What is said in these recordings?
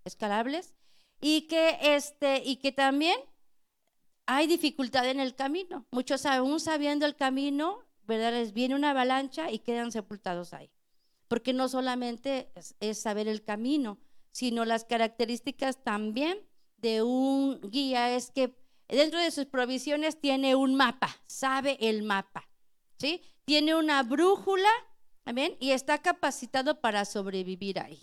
escalables, y que también hay dificultad en el camino. Muchos aún sabiendo el camino, ¿verdad?, les viene una avalancha y quedan sepultados ahí. Porque no solamente es saber el camino, sino las características también de un guía es que dentro de sus provisiones tiene un mapa, sabe el mapa, ¿sí? Tiene una brújula, amén, y está capacitado para sobrevivir ahí,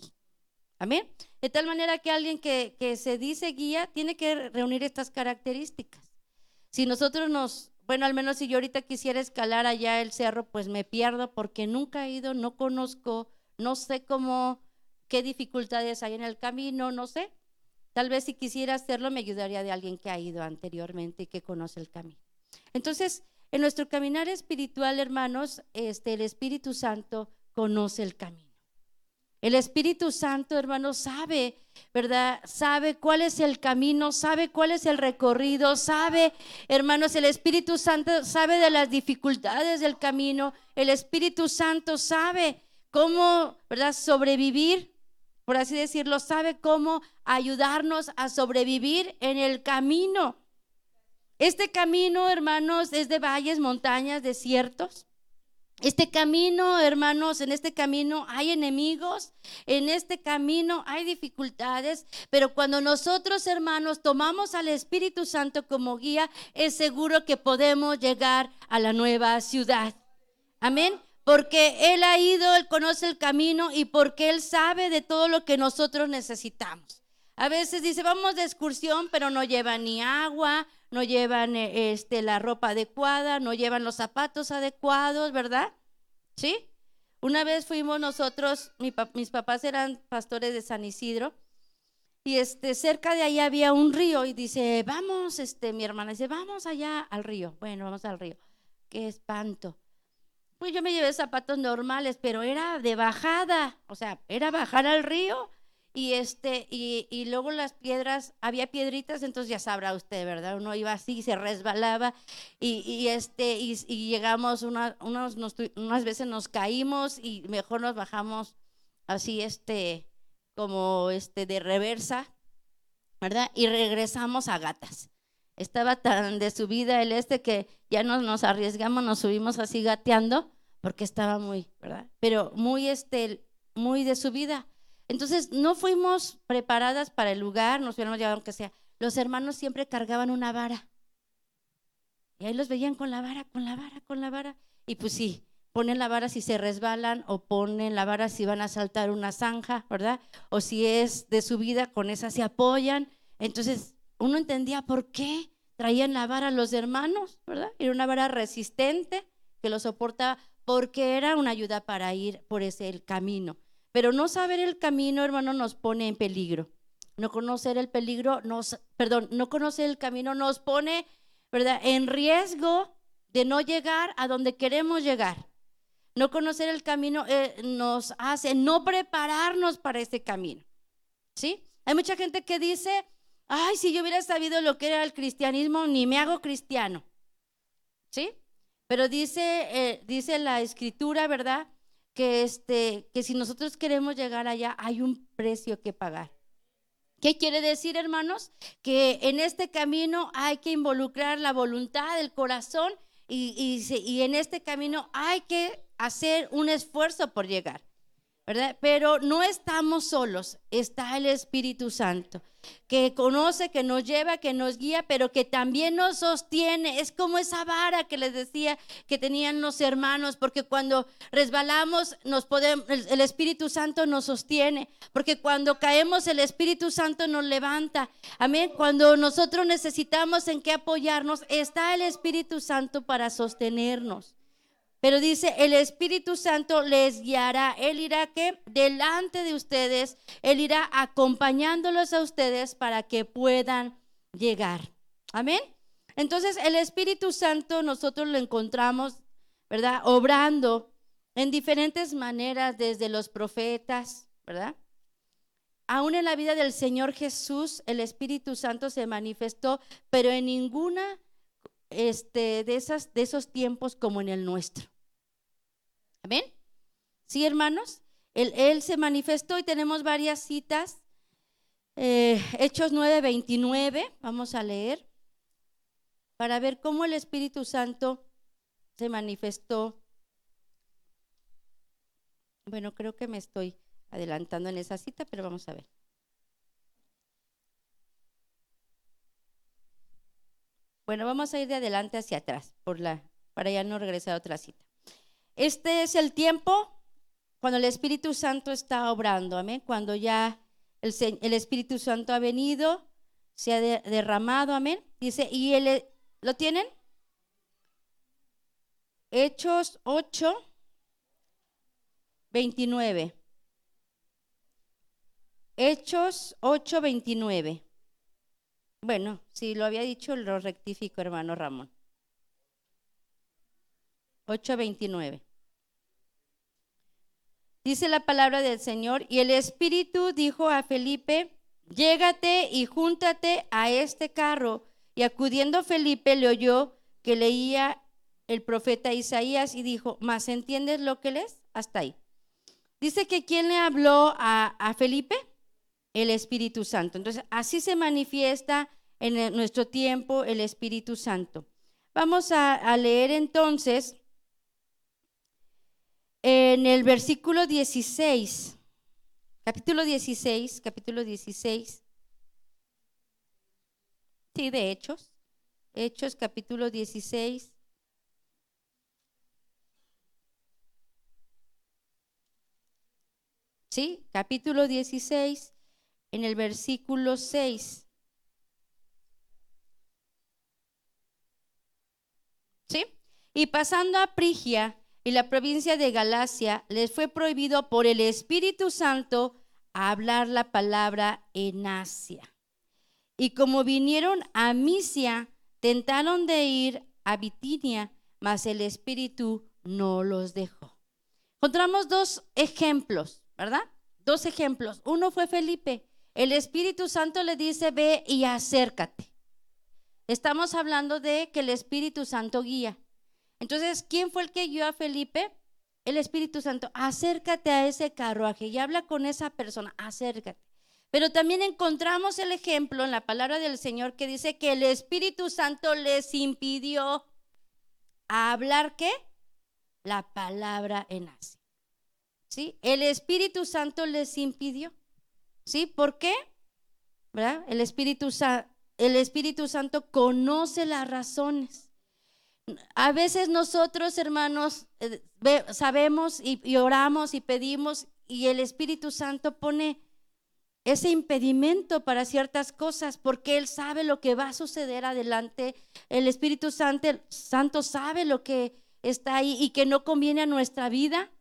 amén. De tal manera que alguien que se dice guía tiene que reunir estas características. Si nosotros bueno, al menos si yo ahorita quisiera escalar allá el cerro, pues me pierdo porque nunca he ido, no conozco, no sé qué dificultades hay en el camino, no sé. Tal vez si quisiera hacerlo me ayudaría de alguien que ha ido anteriormente y que conoce el camino. Entonces, en nuestro caminar espiritual, hermanos, el Espíritu Santo conoce el camino. El Espíritu Santo, hermanos, sabe, ¿verdad? Sabe cuál es el camino, sabe cuál es el recorrido, sabe, hermanos, el Espíritu Santo sabe de las dificultades del camino. El Espíritu Santo sabe cómo, ¿verdad?, sobrevivir, por así decirlo, sabe cómo ayudarnos a sobrevivir en el camino. Este camino, hermanos, es de valles, montañas, desiertos. Este camino, hermanos, en este camino hay enemigos, en este camino hay dificultades, pero cuando nosotros, hermanos, tomamos al Espíritu Santo como guía, es seguro que podemos llegar a la nueva ciudad. Amén. Porque Él ha ido, Él conoce el camino y porque Él sabe de todo lo que nosotros necesitamos. A veces dice, vamos de excursión, pero no llevan ni agua, no llevan la ropa adecuada, no llevan los zapatos adecuados, ¿verdad? ¿Sí? Una vez fuimos nosotros, mis papás eran pastores de San Isidro, y cerca de ahí había un río, y dice, vamos, mi hermana dice, vamos allá al río. Bueno, vamos al río. Qué espanto. Pues yo me llevé zapatos normales, pero era de bajada, o sea, era bajar al río y luego las piedras, había piedritas, entonces ya sabrá usted, ¿verdad? Uno iba así, se resbalaba y llegamos, unas veces nos caímos y mejor nos bajamos así, como de reversa, ¿verdad? Y regresamos a gatas. Estaba tan de subida que ya nos arriesgamos, nos subimos así gateando porque estaba muy, ¿verdad? Pero muy de subida. Entonces no fuimos preparadas para el lugar, nos hubiéramos llevado aunque sea. Los hermanos siempre cargaban una vara. Y ahí los veían con la vara. Y pues sí, ponen la vara si se resbalan o ponen la vara si van a saltar una zanja, ¿verdad? O si es de subida, con esa se apoyan. Entonces uno entendía por qué traían la vara los hermanos, ¿verdad? Era una vara resistente que lo soportaba porque era una ayuda para ir por el camino. Pero no saber el camino, hermano, nos pone en peligro. No conocer el camino nos pone, ¿verdad?, en riesgo de no llegar a donde queremos llegar. No conocer el camino nos hace no prepararnos para ese camino, ¿sí? Hay mucha gente que dice, ay, si yo hubiera sabido lo que era el cristianismo, ni me hago cristiano, ¿sí? Pero dice la Escritura, ¿verdad?, que si nosotros queremos llegar allá, hay un precio que pagar. ¿Qué quiere decir, hermanos? Que en este camino hay que involucrar la voluntad del corazón y en este camino hay que hacer un esfuerzo por llegar, ¿verdad? Pero no estamos solos, está el Espíritu Santo, que conoce, que nos lleva, que nos guía, pero que también nos sostiene. Es como esa vara que les decía que tenían los hermanos, porque cuando resbalamos el Espíritu Santo nos sostiene, porque cuando caemos el Espíritu Santo nos levanta. Amén. Cuando nosotros necesitamos en qué apoyarnos, está el Espíritu Santo para sostenernos. Pero dice, el Espíritu Santo les guiará. Él irá ¿qué? Delante de ustedes. Él irá acompañándolos a ustedes para que puedan llegar. Amén. Entonces el Espíritu Santo nosotros lo encontramos, ¿verdad?, obrando en diferentes maneras, desde los profetas, ¿verdad? Aún en la vida del Señor Jesús el Espíritu Santo se manifestó, pero en ninguna de esos tiempos como en el nuestro. ¿Amén? Sí, hermanos, Él se manifestó y tenemos varias citas. Hechos 9:29, vamos a leer para ver cómo el Espíritu Santo se manifestó. Bueno, creo que me estoy adelantando en esa cita, pero vamos a ver. Bueno, vamos a ir de adelante hacia atrás para ya no regresar a otra cita. Este es el tiempo cuando el Espíritu Santo está obrando, amén. Cuando ya el Espíritu Santo ha venido, se ha derramado, amén. Dice, ¿lo tienen? Hechos 8:29. Hechos 8:29. Bueno, si lo había dicho, lo rectifico, hermano Ramón. 8:29. Dice la palabra del Señor, y el Espíritu dijo a Felipe, llégate y júntate a este carro. Y acudiendo Felipe le oyó que leía el profeta Isaías y dijo, ¿mas entiendes lo que lees? Hasta ahí. Dice que ¿quién le habló a Felipe? El Espíritu Santo. Entonces, así se manifiesta en nuestro tiempo el Espíritu Santo. Vamos a leer entonces en el versículo 16, capítulo 16, sí, de Hechos capítulo 16. Sí, capítulo 16, en el versículo 6. ¿Sí? Y pasando a Frigia y la provincia de Galacia, les fue prohibido por el Espíritu Santo hablar la palabra en Asia. Y como vinieron a Misia, tentaron de ir a Bitinia, mas el Espíritu no los dejó. Encontramos dos ejemplos, ¿verdad? Dos ejemplos. Uno fue Felipe. El Espíritu Santo le dice, ve y acércate. Estamos hablando de que el Espíritu Santo guía. Entonces, ¿quién fue el que guió a Felipe? El Espíritu Santo. Acércate a ese carruaje y habla con esa persona, acércate. Pero también encontramos el ejemplo en la palabra del Señor que dice que el Espíritu Santo les impidió hablar, ¿qué? La palabra en Asia. ¿Sí? El Espíritu Santo les impidió. ¿Sí? ¿Por qué? ¿Verdad? El Espíritu Santo conoce las razones. A veces nosotros, hermanos, sabemos y oramos y pedimos y el Espíritu Santo pone ese impedimento para ciertas cosas porque Él sabe lo que va a suceder adelante. El Espíritu Santo sabe lo que está ahí y que no conviene a nuestra vida.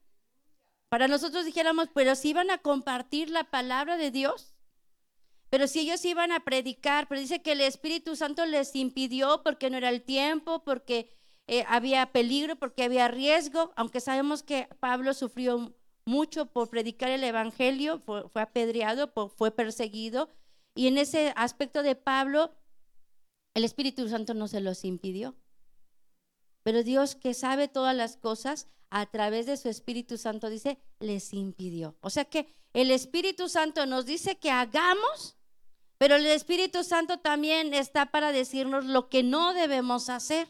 Para nosotros dijéramos, pero si iban a compartir la palabra de Dios, pero si ellos iban a predicar, pero dice que el Espíritu Santo les impidió porque no era el tiempo, porque había peligro, porque había riesgo, aunque sabemos que Pablo sufrió mucho por predicar el evangelio, fue apedreado, fue perseguido, y en ese aspecto de Pablo, el Espíritu Santo no se los impidió. Pero Dios, que sabe todas las cosas, a través de su Espíritu Santo dice, les impidió. O sea que el Espíritu Santo nos dice que hagamos, pero el Espíritu Santo también está para decirnos lo que no debemos hacer.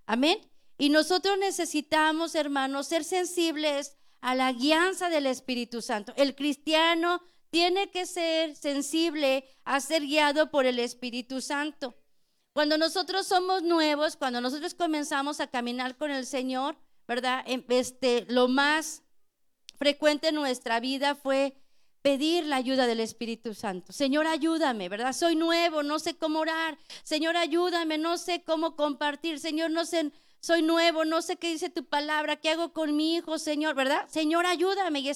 Amén. Y nosotros necesitamos, hermanos, ser sensibles a la guianza del Espíritu Santo. El cristiano tiene que ser sensible a ser guiado por el Espíritu Santo. Cuando nosotros somos nuevos, cuando nosotros comenzamos a caminar con el Señor, ¿verdad? Lo más frecuente en nuestra vida fue pedir la ayuda del Espíritu Santo. Señor, ayúdame, ¿verdad? Soy nuevo, no sé cómo orar. Señor, ayúdame, no sé cómo compartir. Señor, no sé, soy nuevo, no sé qué dice tu palabra, qué hago con mi hijo, Señor, ¿verdad? Señor, ayúdame. Y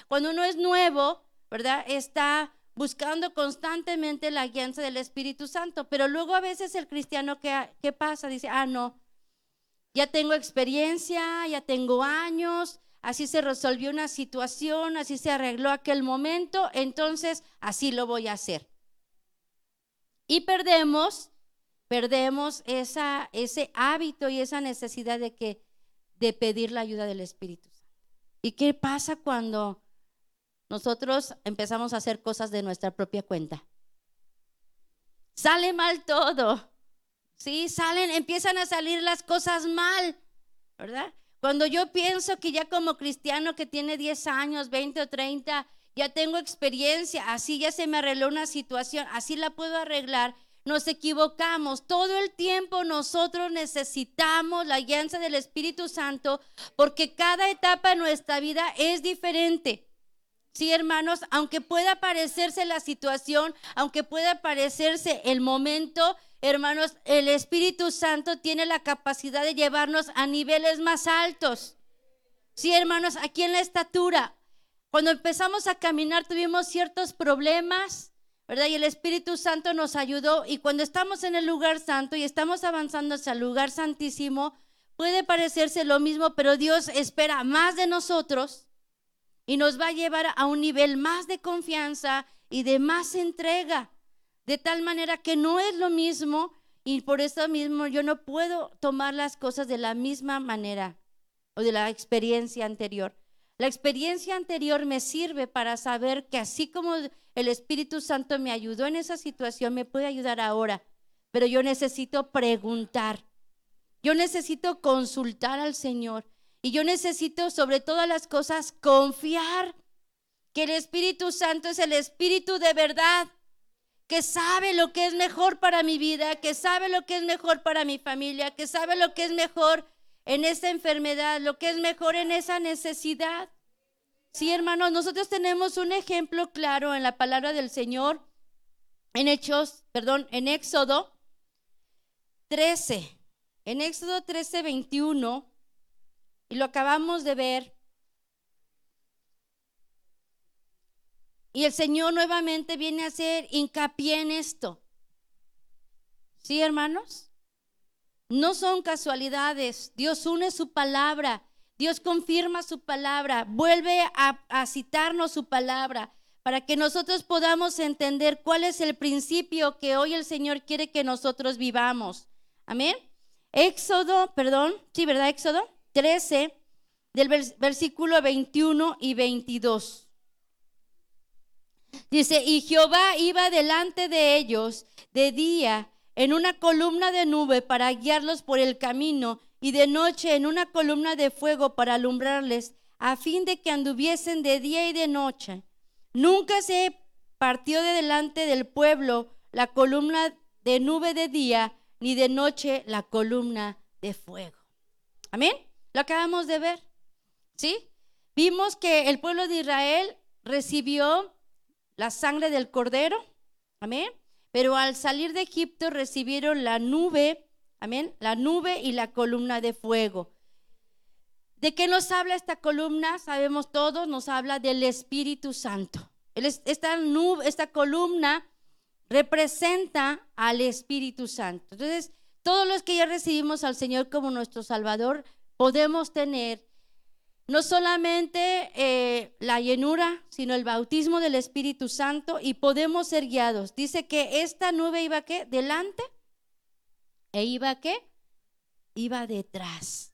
cuando uno es nuevo, ¿verdad? Está buscando constantemente la guianza del Espíritu Santo. Pero luego a veces el cristiano, ¿qué pasa? Dice, no, ya tengo experiencia, ya tengo años, así se resolvió una situación, así se arregló aquel momento, entonces así lo voy a hacer. Y perdemos ese hábito y esa necesidad de pedir la ayuda del Espíritu Santo. ¿Y qué pasa cuando nosotros empezamos a hacer cosas de nuestra propia cuenta. Sale mal todo, ¿sí? Empiezan a salir las cosas mal, ¿verdad? Cuando yo pienso que ya como cristiano que tiene 10 años, 20 o 30, ya tengo experiencia, así ya se me arregló una situación, así la puedo arreglar. Nos equivocamos. Todo el tiempo nosotros necesitamos la guianza del Espíritu Santo porque cada etapa de nuestra vida es diferente. Sí, hermanos, aunque pueda parecerse la situación, aunque pueda parecerse el momento, hermanos, el Espíritu Santo tiene la capacidad de llevarnos a niveles más altos. Sí, hermanos, aquí en la estatura, cuando empezamos a caminar tuvimos ciertos problemas, ¿verdad? Y el Espíritu Santo nos ayudó, y cuando estamos en el lugar santo y estamos avanzando hacia el lugar santísimo, puede parecerse lo mismo, pero Dios espera más de nosotros y nos va a llevar a un nivel más de confianza y de más entrega, de tal manera que no es lo mismo, y por eso mismo yo no puedo tomar las cosas de la misma manera o de la experiencia anterior. La experiencia anterior me sirve para saber que así como el Espíritu Santo me ayudó en esa situación, me puede ayudar ahora. Pero yo necesito preguntar, yo necesito consultar al Señor, y yo necesito sobre todas las cosas confiar que el Espíritu Santo es el Espíritu de verdad, que sabe lo que es mejor para mi vida, que sabe lo que es mejor para mi familia, que sabe lo que es mejor en esa enfermedad, lo que es mejor en esa necesidad. Sí, hermanos, nosotros tenemos un ejemplo claro en la palabra del Señor, en Éxodo 13, en Éxodo 13, 21, y lo acabamos de ver. Y el Señor nuevamente viene a hacer hincapié en esto. ¿Sí, hermanos? No son casualidades. Dios une su palabra. Dios confirma su palabra. Vuelve a citarnos su palabra para que nosotros podamos entender cuál es el principio que hoy el Señor quiere que nosotros vivamos. Amén. Éxodo 13, del versículo 21 y 22. Dice, y Jehová iba delante de ellos de día en una columna de nube para guiarlos por el camino, y de noche en una columna de fuego para alumbrarles, a fin de que anduviesen de día y de noche. Nunca se partió de delante del pueblo la columna de nube de día, ni de noche la columna de fuego. Amén. Lo acabamos de ver, ¿sí? Vimos que el pueblo de Israel recibió la sangre del cordero, amén, pero al salir de Egipto recibieron la nube, amén, la nube y la columna de fuego. ¿De qué nos habla esta columna? Sabemos todos, nos habla del Espíritu Santo. Esta columna representa al Espíritu Santo. Entonces, todos los que ya recibimos al Señor como nuestro Salvador, podemos tener no solamente la llenura, sino el bautismo del Espíritu Santo, y podemos ser guiados. Dice que esta nube iba ¿qué? Delante, e iba ¿qué? Iba detrás.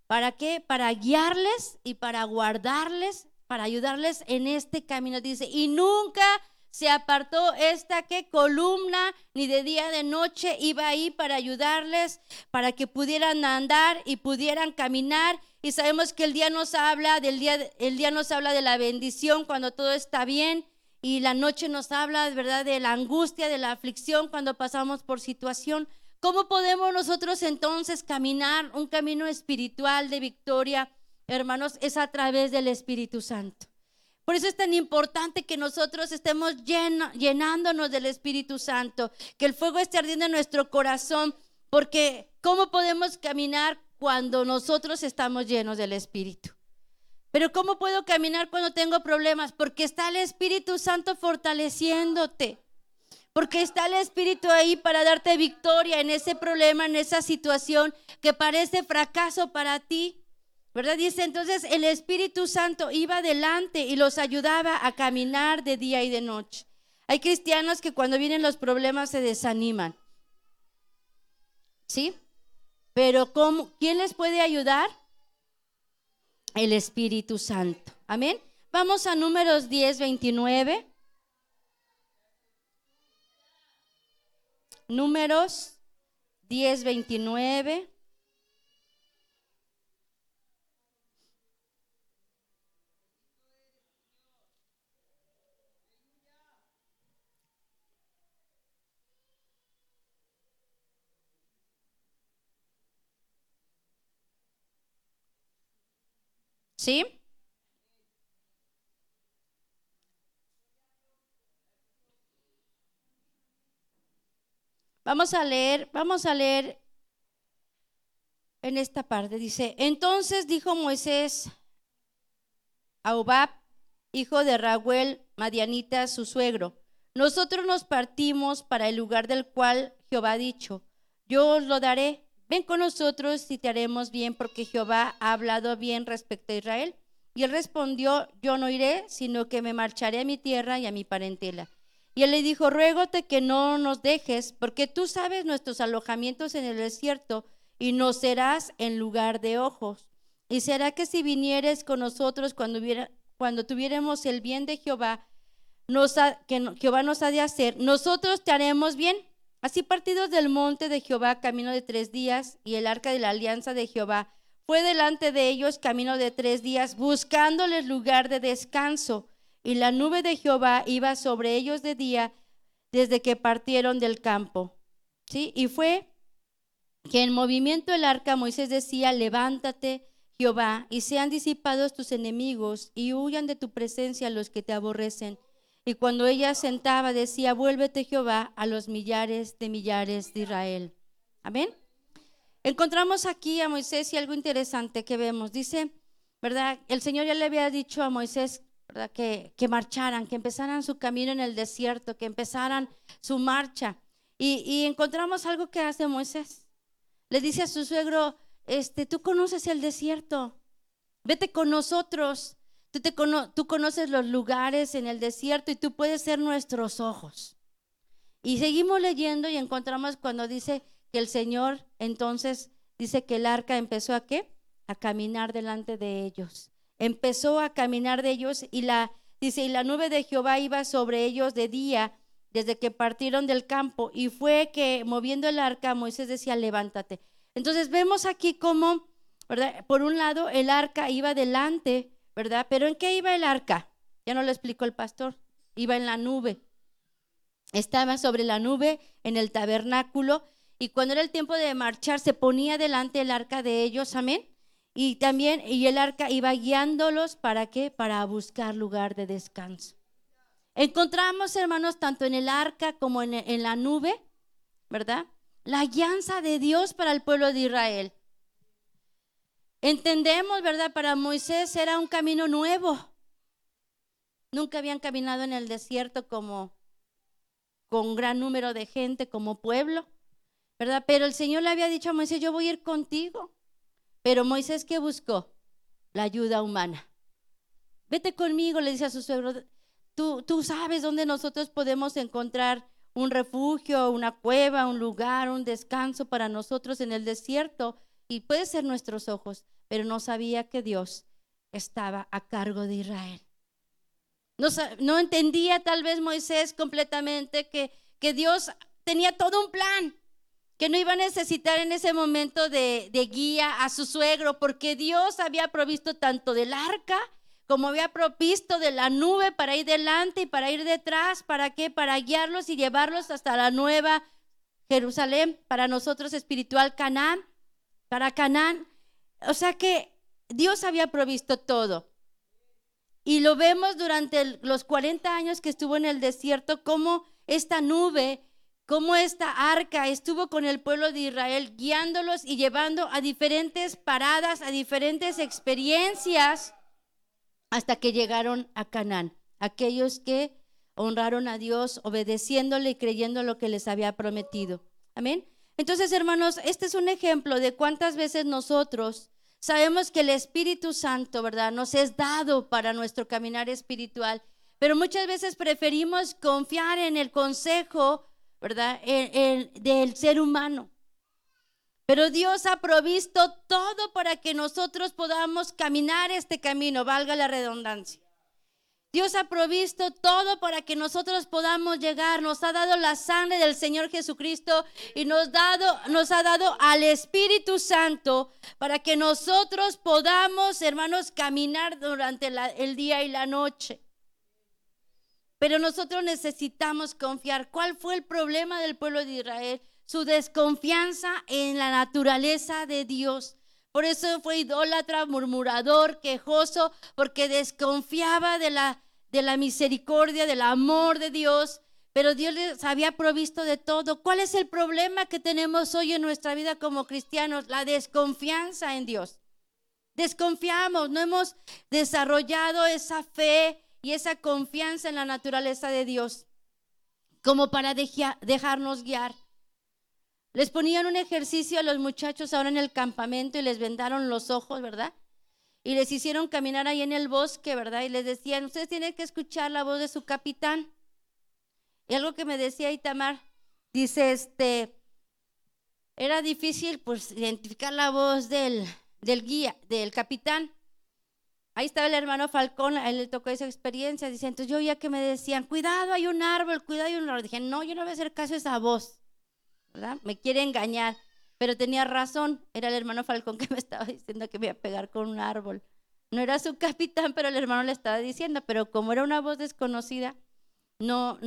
¿Para qué? Para guiarles y para guardarles, para ayudarles en este camino. Dice, y nunca se apartó esta ¿qué? Columna, ni de día ni de noche, iba ahí para ayudarles, para que pudieran andar y pudieran caminar. Y sabemos que el día nos habla de la bendición cuando todo está bien, y la noche nos habla, ¿verdad?, de la angustia, de la aflicción cuando pasamos por situación. ¿Cómo podemos nosotros entonces caminar un camino espiritual de victoria, hermanos? Es a través del Espíritu Santo. Por eso es tan importante que nosotros estemos llenándonos del Espíritu Santo, que el fuego esté ardiendo en nuestro corazón, porque ¿cómo podemos caminar cuando nosotros estamos llenos del Espíritu? Pero ¿cómo puedo caminar cuando tengo problemas? Porque está el Espíritu Santo fortaleciéndote, porque está el Espíritu ahí para darte victoria en ese problema, en esa situación que parece fracaso para ti, ¿verdad? Dice entonces, el Espíritu Santo iba delante y los ayudaba a caminar de día y de noche. Hay cristianos que cuando vienen los problemas se desaniman, ¿sí? Pero ¿quién les puede ayudar? El Espíritu Santo. Amén. Vamos a Números 10:29. Números 10:29. ¿Sí? Vamos a leer en esta parte. Dice, entonces dijo Moisés a Hobab, hijo de Raguel, madianita, su suegro, nosotros nos partimos para el lugar del cual Jehová ha dicho, yo os lo daré, ven con nosotros y te haremos bien, porque Jehová ha hablado bien respecto a Israel. Y él respondió, yo no iré, sino que me marcharé a mi tierra y a mi parentela. Y él le dijo, ruégote que no nos dejes, porque tú sabes nuestros alojamientos en el desierto, y nos serás en lugar de ojos. Y será que si vinieres con nosotros cuando tuviéramos el bien de Jehová, Jehová nos ha de hacer, nosotros te haremos bien. Así partidos del monte de Jehová camino de 3 días, y el arca de la alianza de Jehová fue delante de ellos camino de 3 días, buscándoles lugar de descanso. Y la nube de Jehová iba sobre ellos de día desde que partieron del campo. ¿Sí? Y fue que en movimiento el arca Moisés decía, levántate Jehová, y sean disipados tus enemigos, y huyan de tu presencia los que te aborrecen. Y cuando ella sentaba decía, vuélvete Jehová a los millares de Israel. Amén. Encontramos aquí a Moisés y algo interesante que vemos. Dice, ¿verdad? El Señor ya le había dicho a Moisés, ¿verdad? Que marcharan, que empezaran su camino en el desierto, que empezaran su marcha. Y encontramos algo que hace Moisés. Le dice a su suegro, tú conoces el desierto, vete con nosotros. Tú conoces los lugares en el desierto y tú puedes ser nuestros ojos. Y seguimos leyendo y encontramos cuando dice que el Señor entonces dice que el arca empezó a ¿qué? A caminar delante de ellos. Empezó a caminar de ellos y la nube de Jehová iba sobre ellos de día desde que partieron del campo, y fue que moviendo el arca Moisés decía, levántate. Entonces vemos aquí cómo, ¿verdad? Por un lado el arca iba delante, ¿verdad? Pero ¿en qué iba el arca? Ya no lo explicó el pastor. Iba en la nube. Estaba sobre la nube en el tabernáculo, y cuando era el tiempo de marchar se ponía delante el arca de ellos, amén. Y el arca iba guiándolos, ¿para qué? Para buscar lugar de descanso. Encontramos, hermanos, tanto en el arca como en la nube, ¿verdad? La guianza de Dios para el pueblo de Israel. Entendemos, ¿verdad? Para Moisés era un camino nuevo. Nunca habían caminado en el desierto con gran número de gente, como pueblo, ¿verdad? Pero el Señor le había dicho a Moisés, yo voy a ir contigo. Pero Moisés, ¿qué buscó? La ayuda humana. Vete conmigo, le dice a su suegro, tú sabes dónde nosotros podemos encontrar un refugio, una cueva, un lugar, un descanso para nosotros en el desierto, y puede ser nuestros ojos. Pero no sabía que Dios estaba a cargo de Israel. No entendía tal vez Moisés completamente que Dios tenía todo un plan, que no iba a necesitar en ese momento de guía a su suegro, porque Dios había provisto tanto del arca como había provisto de la nube para ir delante y para ir detrás. ¿Para qué? Para guiarlos y llevarlos hasta la nueva Jerusalén, para nosotros espiritual Canaán, para Canaán. O sea que Dios había provisto todo. Y lo vemos durante los 40 años que estuvo en el desierto, cómo esta nube, cómo esta arca estuvo con el pueblo de Israel, guiándolos y llevando a diferentes paradas, a diferentes experiencias, hasta que llegaron a Canaán. Aquellos que honraron a Dios, obedeciéndole y creyendo lo que les había prometido. Amén. Entonces, hermanos, este es un ejemplo de cuántas veces nosotros sabemos que el Espíritu Santo, ¿verdad?, nos es dado para nuestro caminar espiritual, pero muchas veces preferimos confiar en el consejo, ¿verdad?, del ser humano. Pero Dios ha provisto todo para que nosotros podamos caminar este camino, valga la redundancia. Dios ha provisto todo para que nosotros podamos llegar. Nos ha dado la sangre del Señor Jesucristo y nos ha dado al Espíritu Santo para que nosotros podamos, hermanos, caminar durante el día y la noche. Pero nosotros necesitamos confiar. ¿Cuál fue el problema del pueblo de Israel? Su desconfianza en la naturaleza de Dios. Por eso fue idólatra, murmurador, quejoso, porque desconfiaba de la misericordia, del amor de Dios. Pero Dios les había provisto de todo. ¿Cuál es el problema que tenemos hoy en nuestra vida como cristianos? La desconfianza en Dios. Desconfiamos, no hemos desarrollado esa fe y esa confianza en la naturaleza de Dios como para dejarnos guiar. Les ponían un ejercicio a los muchachos ahora en el campamento y les vendaron los ojos, ¿verdad? Y les hicieron caminar ahí en el bosque, ¿verdad? Y les decían, ustedes tienen que escuchar la voz de su capitán. Y algo que me decía Itamar, dice, era difícil pues identificar la voz del guía, del capitán. Ahí estaba el hermano Falcón, a él le tocó esa experiencia. Dice, entonces yo oía que me decían, cuidado, hay un árbol, cuidado, hay un árbol. Dije, no, yo no voy a hacer caso a esa voz, ¿verdad? Me quiere engañar. Pero tenía razón, era el hermano Falcón que me estaba diciendo que me iba a pegar con un árbol. No era su capitán, pero el hermano le estaba diciendo, pero como era una voz desconocida, no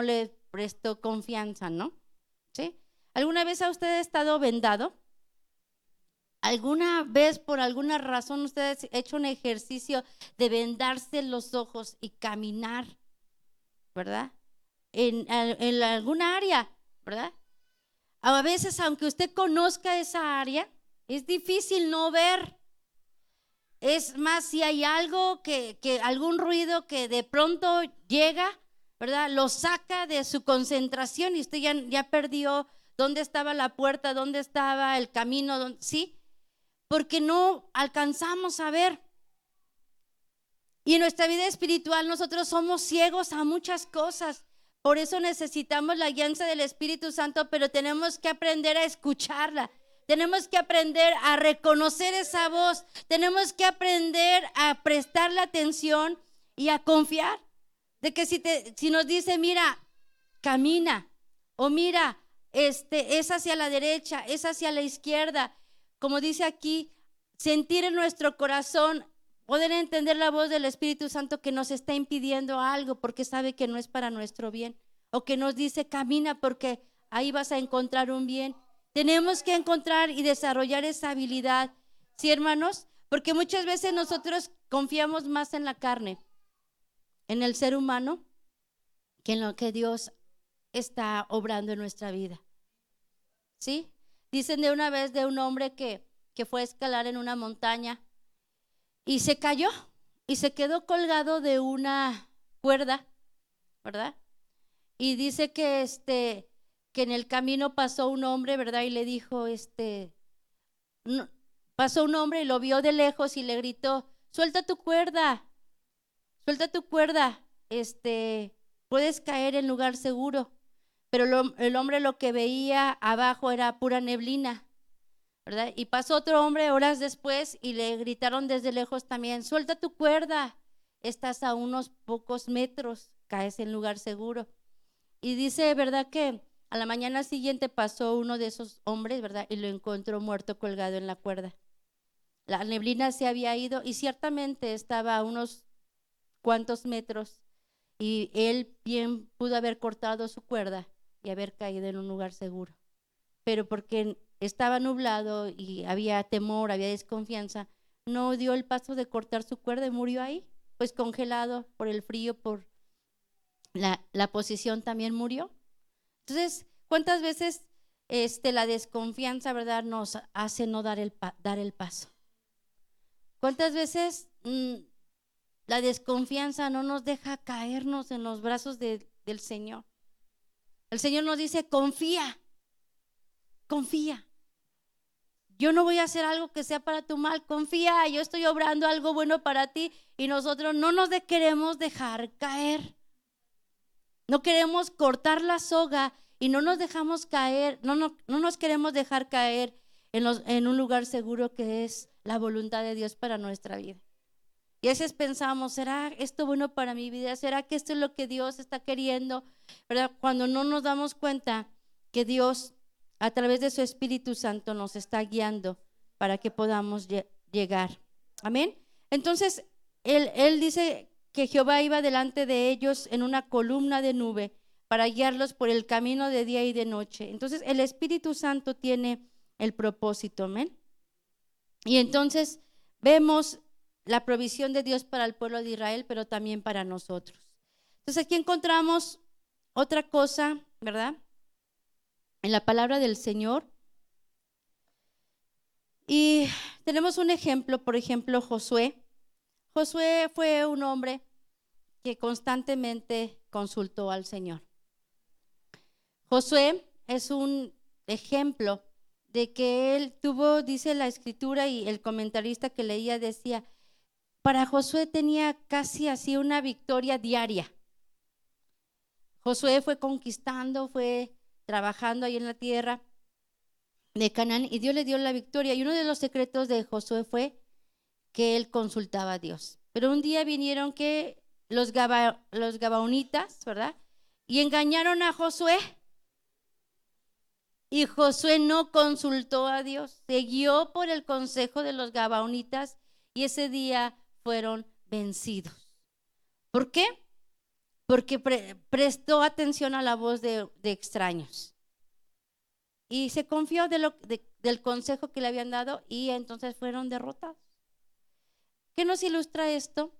le prestó confianza, ¿no? ¿Sí? ¿Alguna vez ha usted estado vendado? ¿Alguna vez por alguna razón usted ha hecho un ejercicio de vendarse los ojos y caminar, ¿verdad? En alguna área, ¿verdad? A veces, aunque usted conozca esa área, es difícil no ver. Es más, si hay algo algún ruido que de pronto llega, ¿verdad? Lo saca de su concentración y usted ya perdió dónde estaba la puerta, dónde estaba el camino, ¿sí? Porque no alcanzamos a ver. Y en nuestra vida espiritual nosotros somos ciegos a muchas cosas. Por eso necesitamos la guianza del Espíritu Santo, pero tenemos que aprender a escucharla. Tenemos que aprender a reconocer esa voz. Tenemos que aprender a prestarle atención y a confiar. De que si nos dice, mira, camina, o mira, es hacia la derecha, es hacia la izquierda. Como dice aquí, sentir en nuestro corazón, poder entender la voz del Espíritu Santo que nos está impidiendo algo porque sabe que no es para nuestro bien, o que nos dice camina porque ahí vas a encontrar un bien. Tenemos que encontrar y desarrollar esa habilidad, ¿sí, hermanos? Porque muchas veces nosotros confiamos más en la carne, en el ser humano, que en lo que Dios está obrando en nuestra vida, ¿sí? Dicen de una vez de un hombre que fue a escalar en una montaña y se cayó y se quedó colgado de una cuerda, ¿verdad? Y dice que en el camino pasó un hombre, ¿verdad? Y le dijo, pasó un hombre y lo vio de lejos y le gritó, suelta tu cuerda, puedes caer en lugar seguro. Pero el hombre lo que veía abajo era pura neblina, ¿verdad? Y pasó otro hombre horas después y le gritaron desde lejos también, suelta tu cuerda, estás a unos pocos metros, caes en lugar seguro. Y dice, ¿verdad? Que a la mañana siguiente pasó uno de esos hombres, ¿verdad? Y lo encontró muerto colgado en la cuerda. La neblina se había ido y ciertamente estaba a unos cuantos metros y él bien pudo haber cortado su cuerda y haber caído en un lugar seguro. Pero porque estaba nublado y había temor, había desconfianza, no dio el paso de cortar su cuerda y murió ahí, pues congelado por el frío, por la posición también murió. Entonces, ¿cuántas veces la desconfianza, verdad, nos hace no dar el paso? ¿Cuántas veces la desconfianza no nos deja caernos en los brazos del Señor? El Señor nos dice, confía. Yo no voy a hacer algo que sea para tu mal, confía, yo estoy obrando algo bueno para ti. Y nosotros no nos queremos dejar caer. No queremos cortar la soga y no nos dejamos caer, no nos queremos dejar caer en un lugar seguro que es la voluntad de Dios para nuestra vida. Y a veces pensamos, ¿será esto bueno para mi vida? ¿Será que esto es lo que Dios está queriendo? ¿Verdad? Cuando no nos damos cuenta que Dios, a través de su Espíritu Santo, nos está guiando para que podamos llegar. Amén. Entonces, él dice que Jehová iba delante de ellos en una columna de nube para guiarlos por el camino de día y de noche. Entonces, el Espíritu Santo tiene el propósito. Amén. Y entonces vemos la provisión de Dios para el pueblo de Israel, pero también para nosotros. Entonces aquí encontramos otra cosa, ¿verdad? En la palabra del Señor. Y tenemos un ejemplo, por ejemplo, Josué. Josué fue un hombre que constantemente consultó al Señor. Josué es un ejemplo de que él tuvo, dice la escritura y el comentarista que leía decía, para Josué tenía casi así una victoria diaria. Josué fue conquistando, fue trabajando ahí en la tierra de Canaán y Dios le dio la victoria. Y uno de los secretos de Josué fue que él consultaba a Dios. Pero un día vinieron que los gabaonitas, ¿verdad? Y engañaron a Josué. Y Josué no consultó a Dios, se guió por el consejo de los gabaonitas y ese día fueron vencidos. ¿Por qué? Porque prestó atención a la voz de extraños y se confió del consejo que le habían dado y entonces fueron derrotados. ¿Qué nos ilustra esto?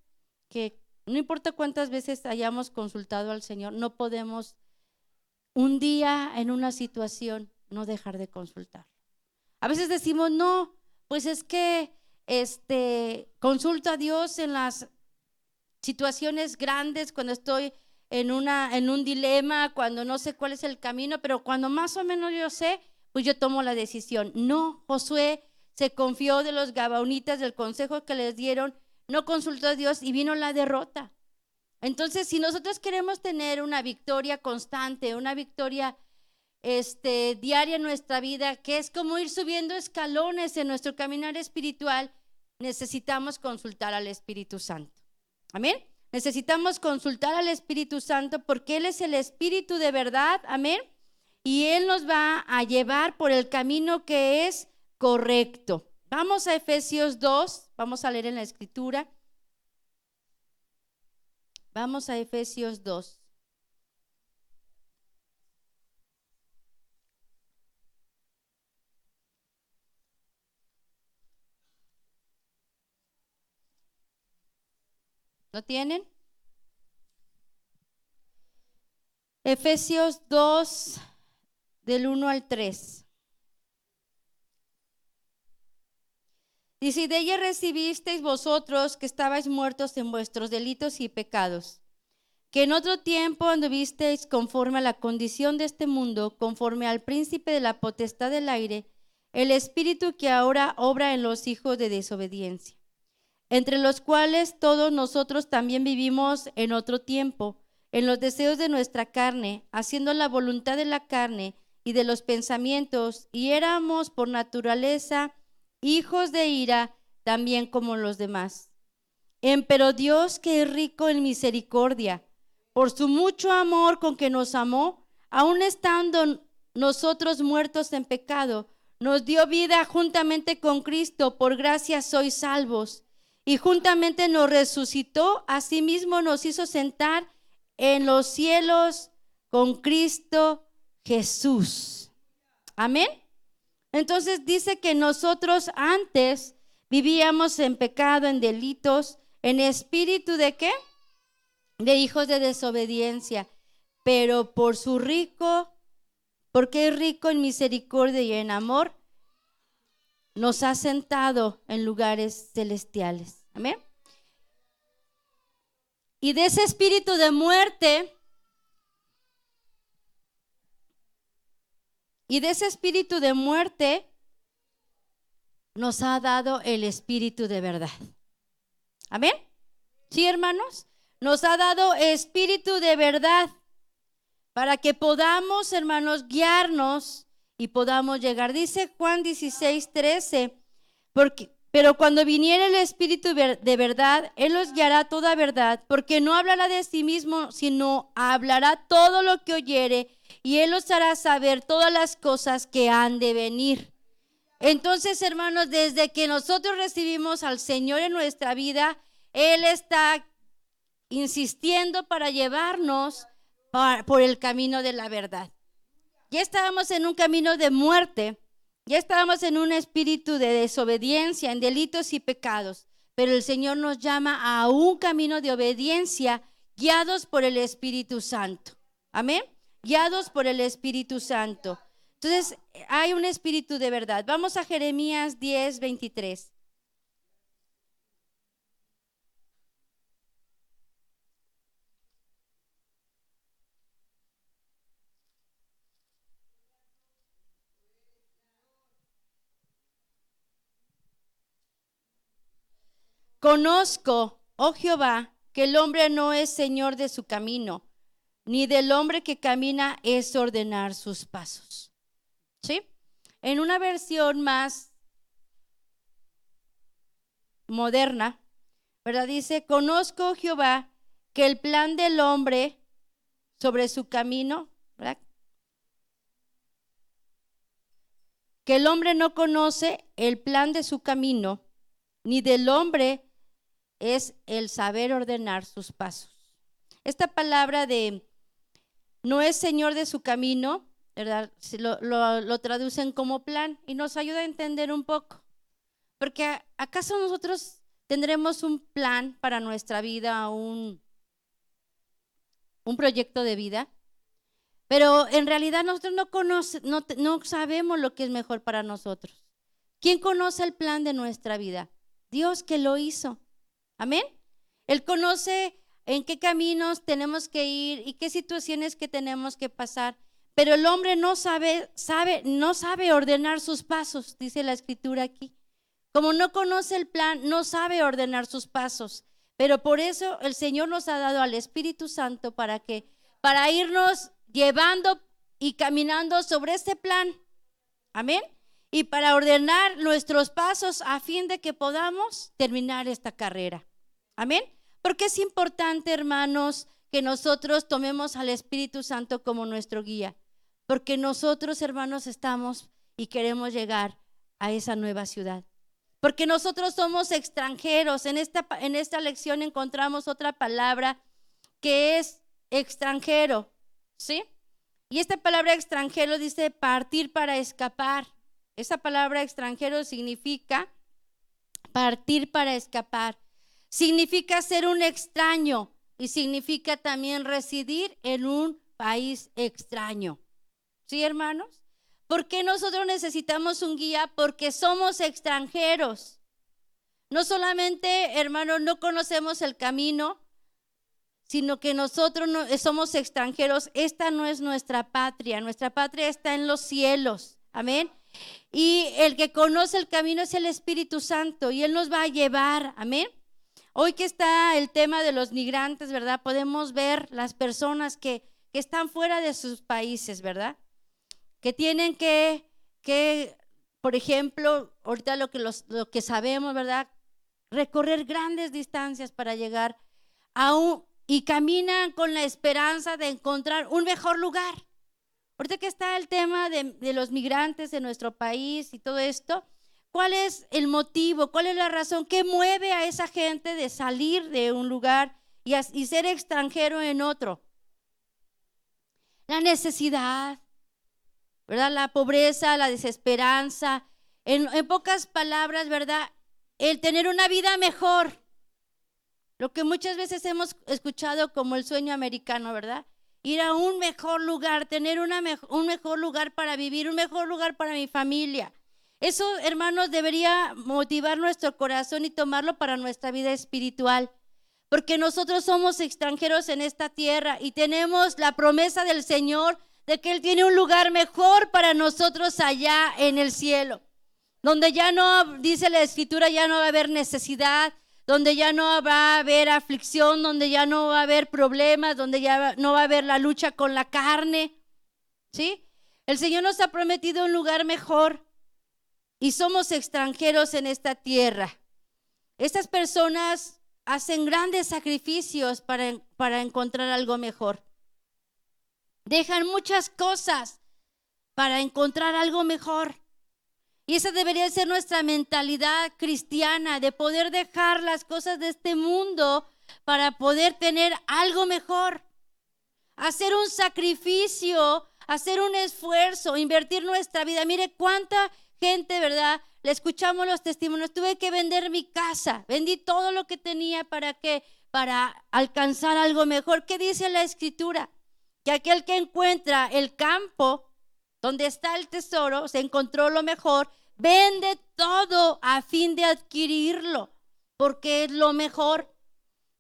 Que no importa cuántas veces hayamos consultado al Señor, no podemos un día en una situación no dejar de consultar. A veces decimos, no, pues es que consulto a Dios en las situaciones grandes, cuando estoy en un dilema, cuando no sé cuál es el camino, pero cuando más o menos yo sé, pues yo tomo la decisión. No, Josué se confió de los gabaonitas, del consejo que les dieron, no consultó a Dios y vino la derrota. Entonces, si nosotros queremos tener una victoria constante, una victoria diaria en nuestra vida, que es como ir subiendo escalones en nuestro caminar espiritual, necesitamos consultar al Espíritu Santo. Amén. Necesitamos consultar al Espíritu Santo porque Él es el Espíritu de verdad. Amén. Y Él nos va a llevar por el camino que es correcto. Vamos a Efesios 2, vamos a leer en la Escritura. Vamos a Efesios 2. ¿Lo tienen? Efesios 2, del 1 al 3. Dice, y de ella recibisteis vosotros que estabais muertos en vuestros delitos y pecados, que en otro tiempo anduvisteis conforme a la condición de este mundo, conforme al príncipe de la potestad del aire, el espíritu que ahora obra en los hijos de desobediencia, entre los cuales todos nosotros también vivimos en otro tiempo, en los deseos de nuestra carne, haciendo la voluntad de la carne y de los pensamientos, y éramos por naturaleza hijos de ira, también como los demás. Empero Dios, que es rico en misericordia, por su mucho amor con que nos amó, aun estando nosotros muertos en pecado, nos dio vida juntamente con Cristo, por gracia sois salvos, y juntamente nos resucitó, asimismo nos hizo sentar en los cielos con Cristo Jesús. Amén. Entonces dice que nosotros antes vivíamos en pecado, en delitos, en espíritu ¿de qué? De hijos de desobediencia, pero porque es rico en misericordia y en amor, nos ha sentado en lugares celestiales. Amén. Y de ese espíritu de muerte, nos ha dado el espíritu de verdad. Amén. Sí, hermanos, nos ha dado espíritu de verdad para que podamos, hermanos, guiarnos y podamos llegar. Dice Juan 16:13, Pero cuando viniere el Espíritu de verdad, Él os guiará a toda verdad, porque no hablará de sí mismo, sino hablará todo lo que oyere, y Él os hará saber todas las cosas que han de venir. Entonces, hermanos, desde que nosotros recibimos al Señor en nuestra vida, Él está insistiendo para llevarnos por el camino de la verdad. Ya estábamos en un camino de muerte, ya estábamos en un espíritu de desobediencia, en delitos y pecados, pero el Señor nos llama a un camino de obediencia guiados por el Espíritu Santo. Amén. Guiados por el Espíritu Santo. Entonces, hay un espíritu de verdad. Vamos a Jeremías 10:23. Conozco, oh Jehová, que el hombre no es señor de su camino, ni del hombre que camina es ordenar sus pasos. ¿Sí? En una versión más moderna, ¿verdad? Dice, conozco, oh Jehová, que el plan del hombre sobre su camino, ¿verdad? Que el hombre no conoce el plan de su camino, ni del hombre es el saber ordenar sus pasos. Esta palabra de no es señor de su camino, ¿verdad? Lo traducen como plan y nos ayuda a entender un poco. Porque ¿acaso nosotros tendremos un plan para nuestra vida, un proyecto de vida? Pero en realidad nosotros no sabemos lo que es mejor para nosotros. ¿Quién conoce el plan de nuestra vida? Dios, que lo hizo. Amén. Él conoce en qué caminos tenemos que ir y qué situaciones que tenemos que pasar. Pero el hombre no sabe ordenar sus pasos, dice la escritura aquí. Como no conoce el plan, no sabe ordenar sus pasos. Pero por eso el Señor nos ha dado al Espíritu Santo para irnos llevando y caminando sobre este plan. Amén. Y para ordenar nuestros pasos a fin de que podamos terminar esta carrera. Amén. Porque es importante, hermanos, que nosotros tomemos al Espíritu Santo como nuestro guía. Porque nosotros, hermanos, estamos y queremos llegar a esa nueva ciudad. Porque nosotros somos extranjeros. En esta lección encontramos otra palabra que es extranjero, ¿sí? Y esta palabra extranjero dice partir para escapar. Esa palabra extranjero significa partir para escapar. Significa ser un extraño y significa también residir en un país extraño. ¿Sí, hermanos? ¿Por qué nosotros necesitamos un guía? Porque somos extranjeros. No solamente, hermanos, no conocemos el camino, sino que nosotros somos extranjeros. Esta no es nuestra patria. Nuestra patria está en los cielos. Amén. Y el que conoce el camino es el Espíritu Santo y Él nos va a llevar. Amén. Hoy que está el tema de los migrantes, ¿verdad? Podemos ver las personas que están fuera de sus países, ¿verdad? Que tienen que por ejemplo, ahorita lo que sabemos, ¿verdad? Recorrer grandes distancias para llegar y caminan con la esperanza de encontrar un mejor lugar. Ahorita que está el tema de los migrantes en nuestro país y todo esto, ¿cuál es el motivo? ¿Cuál es la razón? ¿Qué mueve a esa gente de salir de un lugar y ser extranjero en otro? La necesidad, ¿verdad? La pobreza, la desesperanza. En pocas palabras, ¿verdad? El tener una vida mejor. Lo que muchas veces hemos escuchado como el sueño americano, ¿verdad? Ir a un mejor lugar, tener un mejor lugar para vivir, un mejor lugar para mi familia. Eso, hermanos, debería motivar nuestro corazón y tomarlo para nuestra vida espiritual. Porque nosotros somos extranjeros en esta tierra y tenemos la promesa del Señor de que Él tiene un lugar mejor para nosotros allá en el cielo. Donde ya no, dice la Escritura, ya no va a haber necesidad, donde ya no va a haber aflicción, donde ya no va a haber problemas, donde ya no va a haber la lucha con la carne, ¿sí? El Señor nos ha prometido un lugar mejor y somos extranjeros en esta tierra. Estas personas hacen grandes sacrificios para encontrar algo mejor. Dejan muchas cosas para encontrar algo mejor. Y esa debería ser nuestra mentalidad cristiana, de poder dejar las cosas de este mundo para poder tener algo mejor. Hacer un sacrificio, hacer un esfuerzo, invertir nuestra vida. Mire cuánta gente, ¿verdad? Le escuchamos los testimonios. Tuve que vender mi casa, vendí todo lo que tenía para alcanzar algo mejor. ¿Qué dice la Escritura? Que aquel que encuentra el campo donde está el tesoro, se encontró lo mejor, vende todo a fin de adquirirlo, porque es lo mejor.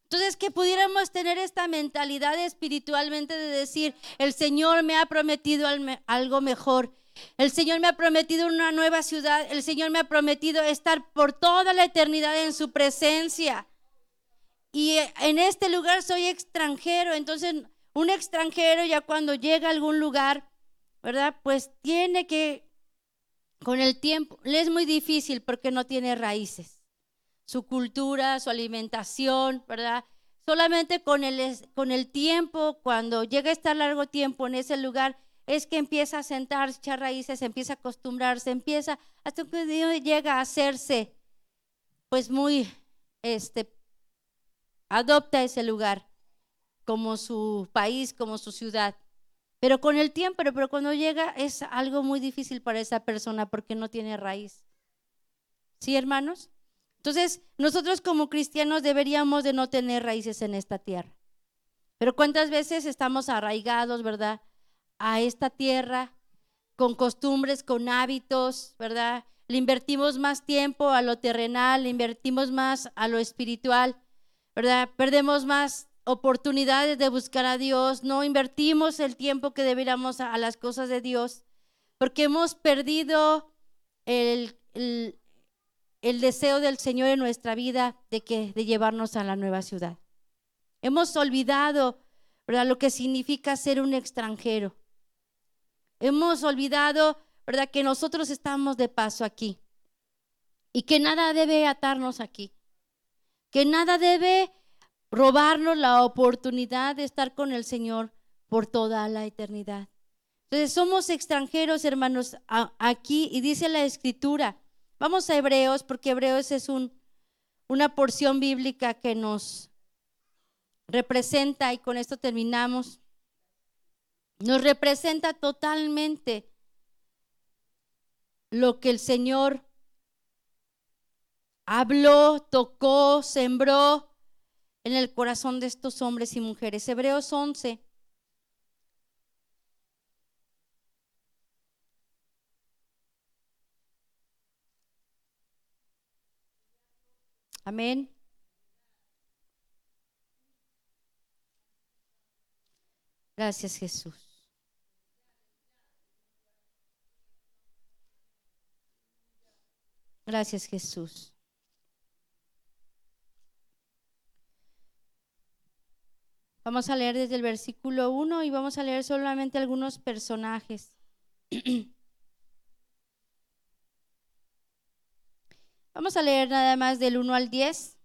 Entonces, que pudiéramos tener esta mentalidad espiritualmente de decir, el Señor me ha prometido algo mejor. El Señor me ha prometido una nueva ciudad. El Señor me ha prometido estar por toda la eternidad en su presencia. Y en este lugar soy extranjero. Entonces, un extranjero ya cuando llega a algún lugar, ¿verdad? Pues tiene que, con el tiempo, le es muy difícil porque no tiene raíces. Su cultura, su alimentación, ¿verdad? Solamente con el tiempo, cuando llega a estar largo tiempo en ese lugar, es que empieza a sentarse, echar raíces, empieza a acostumbrarse, hasta que llega a hacerse, pues muy, adopta ese lugar como su país, como su ciudad. Pero con el tiempo, pero cuando llega es algo muy difícil para esa persona porque no tiene raíz. ¿Sí, hermanos? Entonces, nosotros como cristianos deberíamos de no tener raíces en esta tierra. Pero ¿cuántas veces estamos arraigados, verdad, a esta tierra, con costumbres, con hábitos, verdad? Le invertimos más tiempo a lo terrenal, le invertimos más a lo espiritual, verdad? Perdemos más oportunidades de buscar a Dios, no invertimos el tiempo que deberíamos a las cosas de Dios, porque hemos perdido el deseo del Señor en nuestra vida de llevarnos a la nueva ciudad. Hemos olvidado, ¿verdad?, lo que significa ser un extranjero. Hemos olvidado, ¿verdad?, que nosotros estamos de paso aquí y que nada debe atarnos aquí, que nada debe robarnos la oportunidad de estar con el Señor por toda la eternidad. Entonces somos extranjeros, hermanos, aquí, y dice la Escritura. Vamos a Hebreos, porque Hebreos es una porción bíblica que nos representa, y con esto terminamos. Nos representa totalmente lo que el Señor habló, tocó, sembró en el corazón de estos hombres y mujeres. Hebreos 11. Amén. Gracias, Jesús. Gracias, Jesús. Vamos a leer desde el versículo 1 y vamos a leer solamente algunos personajes. Vamos a leer nada más del 1 al 10.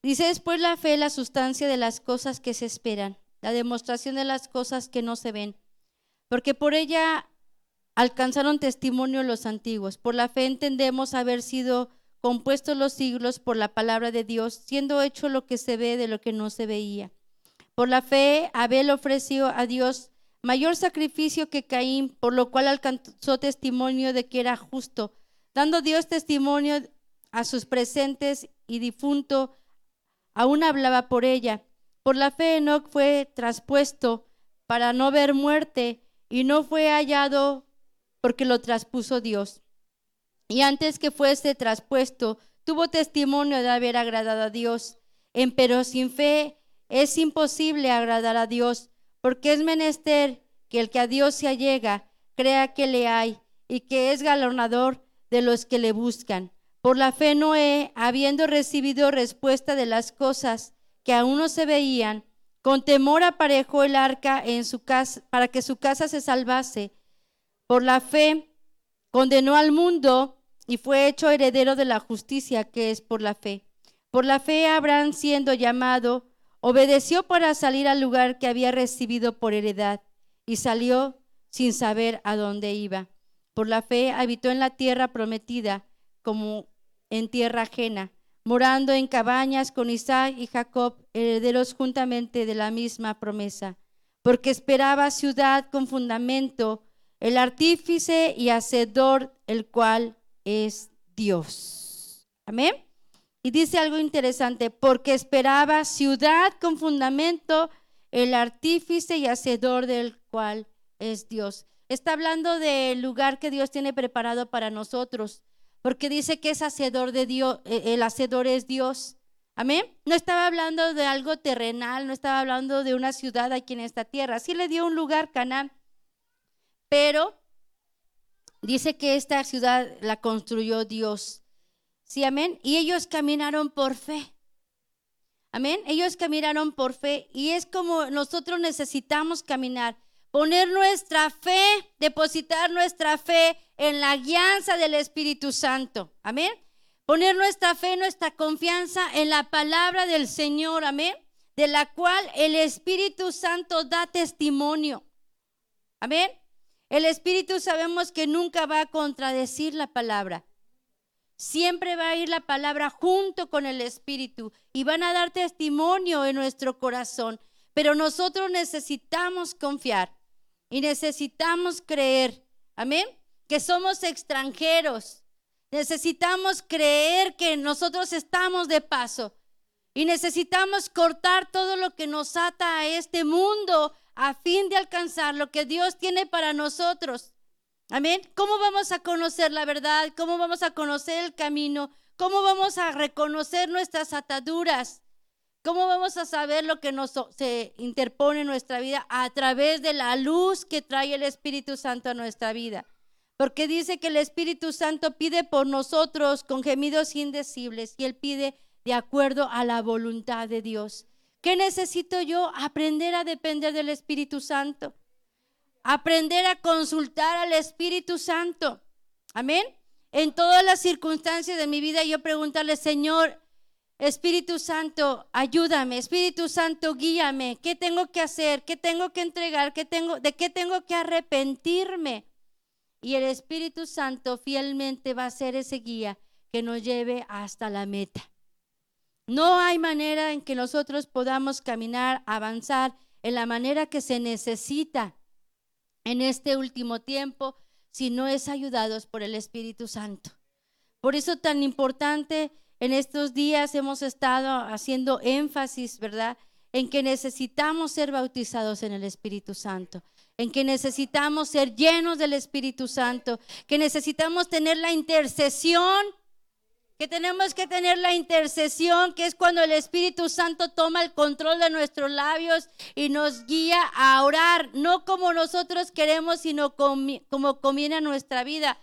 Dice: después la fe, la sustancia de las cosas que se esperan, la demostración de las cosas que no se ven, porque por ella alcanzaron testimonio los antiguos. Por la fe entendemos haber sido compuestos los siglos por la palabra de Dios, siendo hecho lo que se ve de lo que no se veía. Por la fe Abel ofreció a Dios mayor sacrificio que Caín, por lo cual alcanzó testimonio de que era justo, dando Dios testimonio a sus presentes, y difunto aún hablaba por ella. Por la fe Enoc fue traspuesto para no ver muerte, y no fue hallado porque lo traspuso Dios. Y antes que fuese traspuesto, tuvo testimonio de haber agradado a Dios. Empero sin fe es imposible agradar a Dios, porque es menester que el que a Dios se allega crea que le hay, y que es galardonador de los que le buscan. Por la fe Noé, habiendo recibido respuesta de las cosas que aún no se veían, con temor aparejó el arca en su casa, para que su casa se salvase. Por la fe condenó al mundo y fue hecho heredero de la justicia que es por la fe. Por la fe Abraham, siendo llamado, obedeció para salir al lugar que había recibido por heredad y salió sin saber a dónde iba. Por la fe habitó en la tierra prometida como en tierra ajena, morando en cabañas con Isaac y Jacob, herederos juntamente de la misma promesa, porque esperaba ciudad con fundamento, el artífice y hacedor, el cual es Dios. Amén. Y dice algo interesante, porque esperaba ciudad con fundamento, el artífice y hacedor del cual es Dios. Está hablando del lugar que Dios tiene preparado para nosotros, porque dice que es hacedor de Dios, el hacedor es Dios. Amén. No estaba hablando de algo terrenal, no estaba hablando de una ciudad aquí en esta tierra. Sí le dio un lugar, Canaán, pero dice que esta ciudad la construyó Dios. Sí, amén. Y ellos caminaron por fe. Amén. Ellos caminaron por fe y es como nosotros necesitamos caminar. Poner nuestra fe, depositar nuestra fe en la guianza del Espíritu Santo. Amén. Poner nuestra fe, nuestra confianza en la palabra del Señor. Amén. De la cual el Espíritu Santo da testimonio. Amén. El Espíritu sabemos que nunca va a contradecir la palabra. Siempre va a ir la palabra junto con el Espíritu y van a dar testimonio en nuestro corazón. Pero nosotros necesitamos confiar y necesitamos creer, amén, que somos extranjeros. Necesitamos creer que nosotros estamos de paso y necesitamos cortar todo lo que nos ata a este mundo a fin de alcanzar lo que Dios tiene para nosotros. Amén. ¿Cómo vamos a conocer la verdad? ¿Cómo vamos a conocer el camino? ¿Cómo vamos a reconocer nuestras ataduras? ¿Cómo vamos a saber lo que se interpone en nuestra vida? A través de la luz que trae el Espíritu Santo a nuestra vida. Porque dice que el Espíritu Santo pide por nosotros con gemidos indecibles y Él pide de acuerdo a la voluntad de Dios. ¿Qué necesito yo? Aprender a depender del Espíritu Santo. Aprender a consultar al Espíritu Santo. Amén. En todas las circunstancias de mi vida yo preguntarle, Señor, Espíritu Santo, ayúdame. Espíritu Santo, guíame. ¿Qué tengo que hacer? ¿Qué tengo que entregar? ¿De qué tengo que arrepentirme? Y el Espíritu Santo fielmente va a ser ese guía que nos lleve hasta la meta. No hay manera en que nosotros podamos caminar, avanzar en la manera que se necesita en este último tiempo, si no es ayudados por el Espíritu Santo. Por eso tan importante, en estos días hemos estado haciendo énfasis, ¿verdad?, en que necesitamos ser bautizados en el Espíritu Santo, en que necesitamos ser llenos del Espíritu Santo, que necesitamos tener la intercesión, que tenemos que tener la intercesión, que es cuando el Espíritu Santo toma el control de nuestros labios y nos guía a orar, no como nosotros queremos, sino como conviene a nuestra vida.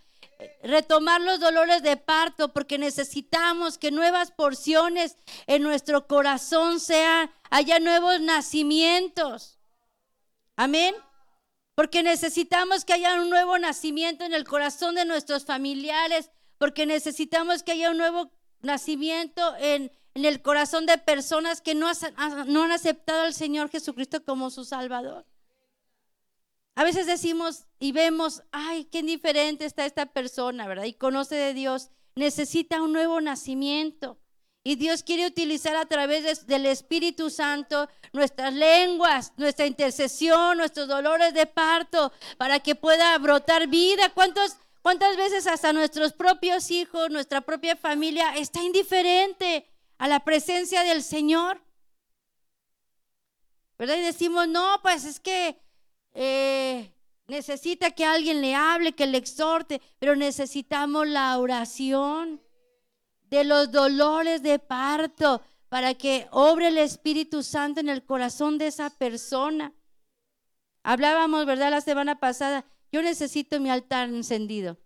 Retomar los dolores de parto, porque necesitamos que nuevas porciones en nuestro corazón haya nuevos nacimientos. Amén. Porque necesitamos que haya un nuevo nacimiento en el corazón de nuestros familiares, porque necesitamos que haya un nuevo nacimiento en el corazón de personas que no han aceptado al Señor Jesucristo como su Salvador. A veces decimos y vemos, ay, qué indiferente está esta persona, ¿verdad? Y conoce de Dios, necesita un nuevo nacimiento. Y Dios quiere utilizar a través del Espíritu Santo nuestras lenguas, nuestra intercesión, nuestros dolores de parto, para que pueda brotar vida. ¿Cuántas veces hasta nuestros propios hijos, nuestra propia familia está indiferente a la presencia del Señor? ¿Verdad? Y decimos, no, pues es que necesita que alguien le hable, que le exhorte, pero necesitamos la oración de los dolores de parto para que obre el Espíritu Santo en el corazón de esa persona. Hablábamos, ¿verdad?, la semana pasada, yo necesito mi altar encendido,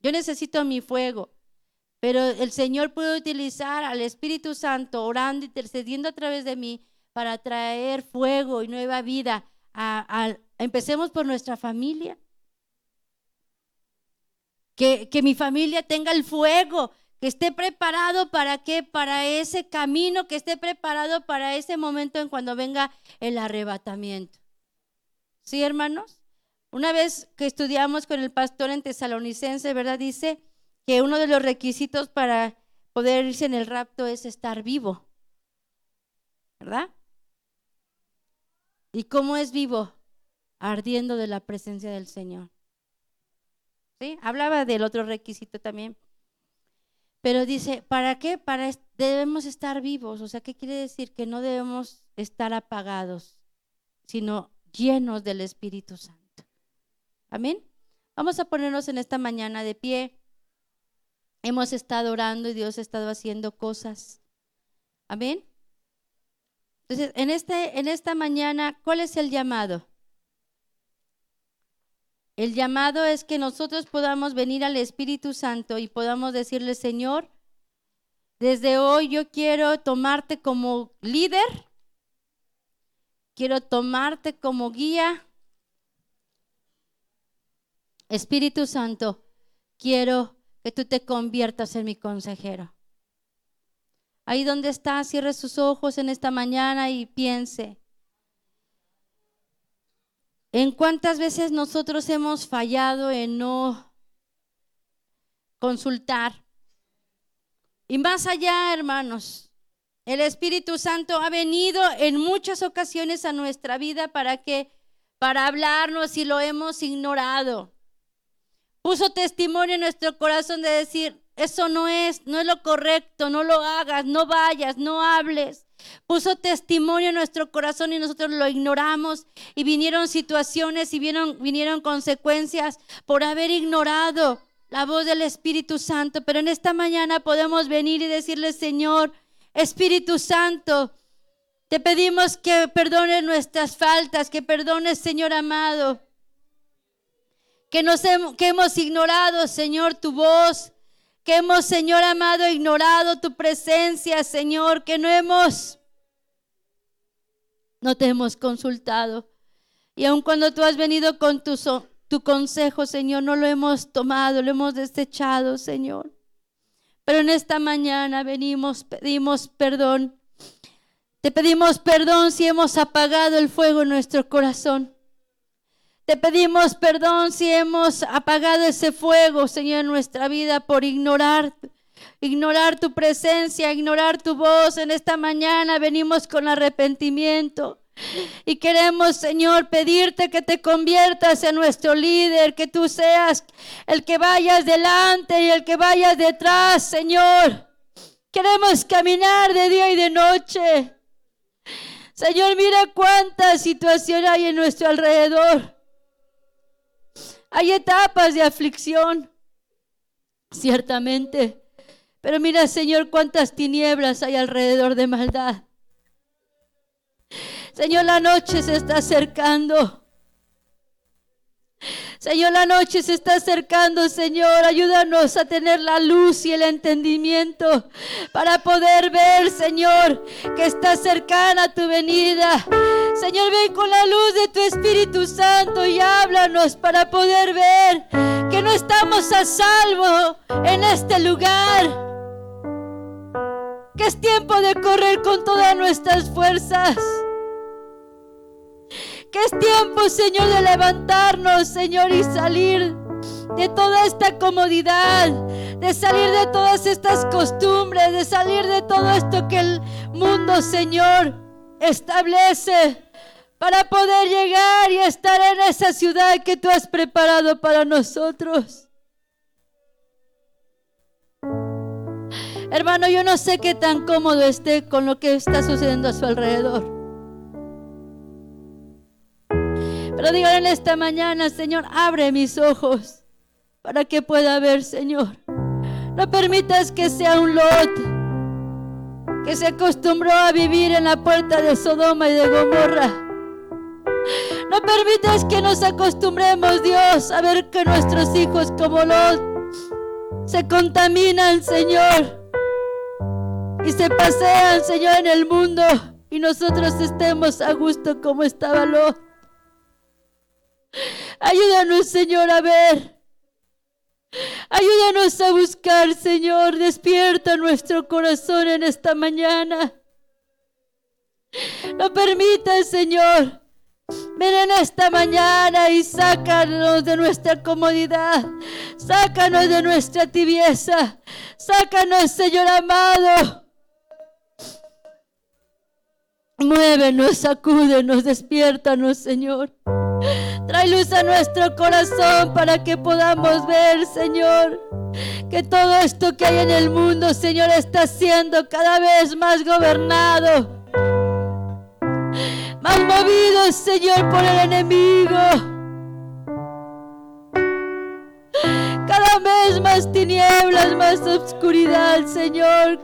yo necesito mi fuego, pero el Señor puede utilizar al Espíritu Santo orando, intercediendo a través de mí para traer fuego y nueva vida. Empecemos por nuestra familia. Que mi familia tenga el fuego, que esté preparado para qué, para ese camino, que esté preparado para ese momento en cuando venga el arrebatamiento. ¿Sí, hermanos? Una vez que estudiamos con el pastor en Tesalonicense, ¿verdad? Dice que uno de los requisitos para poder irse en el rapto es estar vivo, ¿verdad? ¿Y cómo es vivo? Ardiendo de la presencia del Señor. ¿Sí? Hablaba del otro requisito también. Pero dice, ¿para qué? Debemos estar vivos. O sea, ¿qué quiere decir? Que no debemos estar apagados, sino llenos del Espíritu Santo. Amén. Vamos a ponernos en esta mañana de pie. Hemos estado orando y Dios ha estado haciendo cosas. Amén. Entonces, en esta mañana, ¿cuál es el llamado? El llamado es que nosotros podamos venir al Espíritu Santo y podamos decirle, Señor, desde hoy yo quiero tomarte como líder, quiero tomarte como guía. Espíritu Santo, quiero que tú te conviertas en mi consejero. Ahí donde está, cierre sus ojos en esta mañana y piense. ¿En cuántas veces nosotros hemos fallado en no consultar? Y más allá, hermanos, el Espíritu Santo ha venido en muchas ocasiones a nuestra vida para hablarnos y lo hemos ignorado. Puso testimonio en nuestro corazón de decir, eso no es lo correcto, no lo hagas, no vayas, no hables. Puso testimonio en nuestro corazón y nosotros lo ignoramos y vinieron situaciones y vinieron consecuencias por haber ignorado la voz del Espíritu Santo. Pero en esta mañana podemos venir y decirle, Señor, Espíritu Santo, te pedimos que perdones nuestras faltas, que perdones, Señor amado, que hemos ignorado, Señor, tu voz, que hemos, Señor amado, ignorado tu presencia, Señor, que no te hemos consultado. Y aun cuando tú has venido con tu consejo, Señor, no lo hemos tomado, lo hemos desechado, Señor. Pero en esta mañana pedimos perdón. Te pedimos perdón si hemos apagado el fuego en nuestro corazón. Te pedimos perdón si hemos apagado ese fuego, Señor, en nuestra vida por ignorar tu presencia, ignorar tu voz. En esta mañana venimos con arrepentimiento y queremos, Señor, pedirte que te conviertas en nuestro líder, que tú seas el que vayas delante y el que vayas detrás, Señor. Queremos caminar de día y de noche. Señor, mira cuánta situación hay en nuestro alrededor. Hay etapas de aflicción, ciertamente, pero mira, Señor, cuántas tinieblas hay alrededor de maldad. Señor, la noche se está acercando. Señor, la noche se está acercando, Señor. Ayúdanos a tener la luz y el entendimiento para poder ver, Señor, que está cercana tu venida. Señor, ven con la luz de tu Espíritu Santo y háblanos para poder ver que no estamos a salvo en este lugar, que es tiempo de correr con todas nuestras fuerzas, que es tiempo, Señor, de levantarnos, Señor, y salir de toda esta comodidad, de salir de todas estas costumbres, de salir de todo esto que el mundo, Señor, establece para poder llegar y estar en esa ciudad que tú has preparado para nosotros. Hermano, yo no sé qué tan cómodo esté con lo que está sucediendo a su alrededor. Pero díganle en esta mañana, Señor, abre mis ojos para que pueda ver, Señor. No permitas que sea un Lot que se acostumbró a vivir en la puerta de Sodoma y de Gomorra. No permitas que nos acostumbremos, Dios, a ver que nuestros hijos como Lot se contaminan, Señor, y se pasean, Señor, en el mundo, y nosotros estemos a gusto como estaba Lot. Ayúdanos, Señor, a ver Ayúdanos a buscar, Señor. Despierta nuestro corazón en esta mañana. No permitas, Señor. Ven en esta mañana y sácanos de nuestra comodidad. Sácanos de nuestra tibieza. Sácanos, Señor amado. Muévenos, sacúdenos, despiértanos, Señor. Trae luz a nuestro corazón para que podamos ver, Señor, que todo esto que hay en el mundo, Señor, está siendo cada vez más gobernado, más movido, Señor, por el enemigo. Cada vez más tinieblas, más oscuridad, Señor,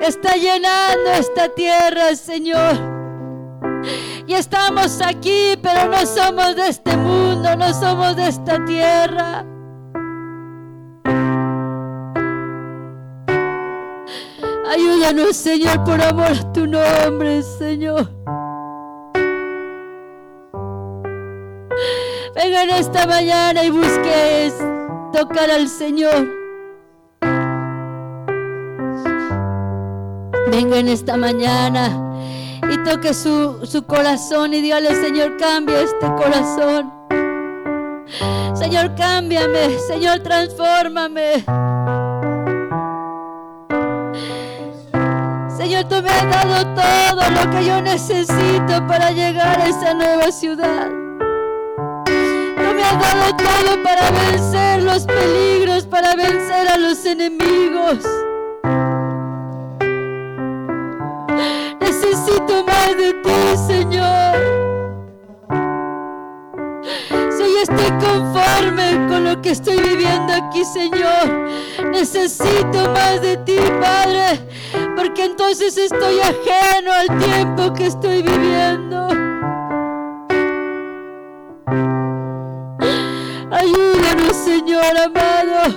está llenando esta tierra, Señor. Y estamos aquí, pero no somos de este mundo, no somos de esta tierra. Ayúdanos, Señor, por amor a tu nombre, Señor. Venga en esta mañana y busques tocar al Señor. Venga en esta mañana y toque su corazón y dígale: Señor, cambia este corazón. Señor, cámbiame. Señor, transfórmame. Señor, tú me has dado todo lo que yo necesito para llegar a esa nueva ciudad. Tú me has dado todo para vencer los peligros, para vencer a los enemigos. Necesito más de ti, Señor. Si yo estoy conforme con lo que estoy viviendo aquí, Señor, necesito más de ti, Padre, porque entonces estoy ajeno al tiempo que estoy viviendo. Ayúdanos, Señor amado.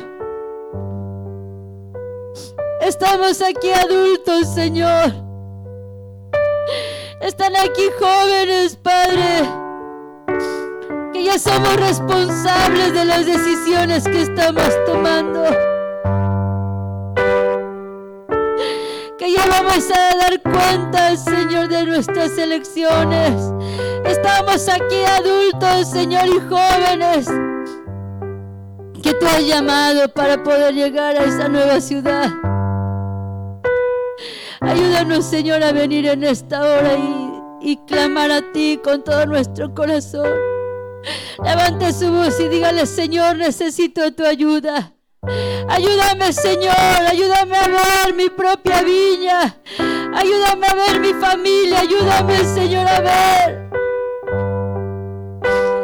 Estamos aquí adultos, Señor. Están aquí jóvenes, Padre, que ya somos responsables de las decisiones que estamos tomando, que ya vamos a dar cuenta, Señor, de nuestras elecciones. Estamos aquí adultos, Señor, y jóvenes que tú has llamado para poder llegar a esa nueva ciudad. Ayúdanos, Señor, a venir en esta hora y clamar a ti con todo nuestro corazón. Levante su voz y dígale: Señor, necesito tu ayuda. Ayúdame, Señor, ayúdame a ver mi propia viña. Ayúdame a ver mi familia. Ayúdame, Señor, a ver.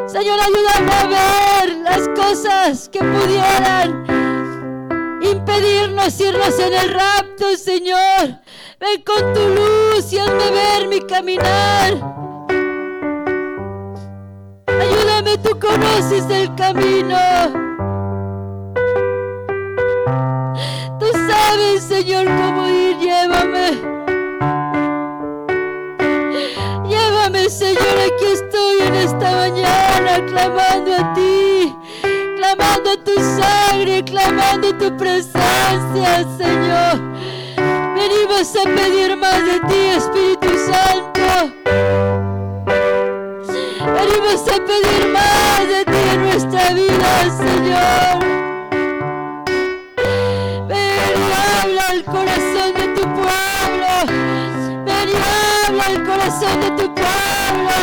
Señor, ayúdame a ver las cosas que pudieran impedirnos irnos en el rapto, Señor. Ven con tu luz y hazme ver mi caminar. Ayúdame, tú conoces el camino. Tú sabes, Señor, cómo ir. Llévame. Llévame, Señor, aquí estoy en esta mañana clamando a ti, clamando tu sangre, clamando tu presencia, Señor. Venimos a pedir más de ti, Espíritu Santo. Venimos a pedir más de ti en nuestra vida, Señor. Ven y habla al corazón de tu pueblo. Ven y habla al corazón de tu pueblo.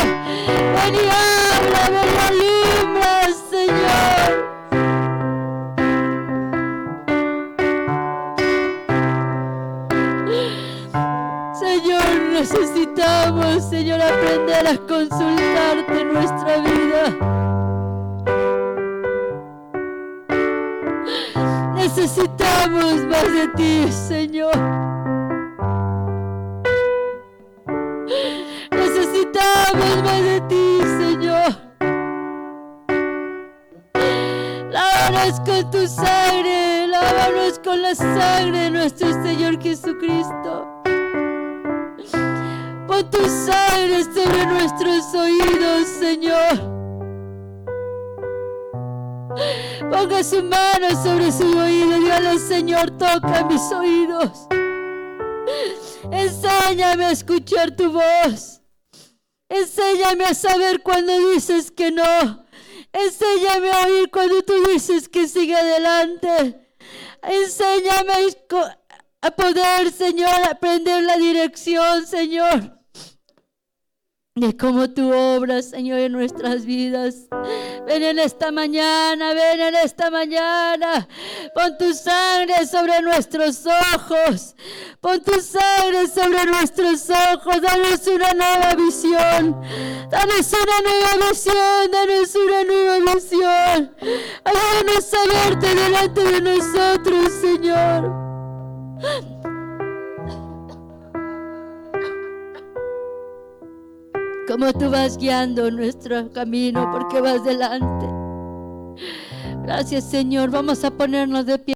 Ven y habla, ven y alumbra, Señor. Señor, necesitamos, Señor, aprender a consultarte en nuestra vida. Necesitamos más de ti, Señor. Necesitamos más de ti, Señor. Lávanos con tu sangre, lávanos con la sangre de nuestro Señor Jesucristo. Pon tu sangre sobre nuestros oídos, Señor. Ponga su mano sobre su oído. Dígale: Señor, toca mis oídos. Enséñame a escuchar tu voz. Enséñame a saber cuando dices que no. Enséñame a oír cuando tú dices que sigue adelante. Enséñame a poder, Señor, aprender la dirección, Señor, de cómo tú obras, Señor, en nuestras vidas. Ven en esta mañana, ven en esta mañana. Pon tu sangre sobre nuestros ojos. Pon tu sangre sobre nuestros ojos. Danos una nueva visión. Danos una nueva visión. Danos una nueva visión. Ayúdanos a verte delante de nosotros, Señor. Como tú vas guiando nuestro camino, porque vas delante. Gracias, Señor. Vamos a ponernos de pie.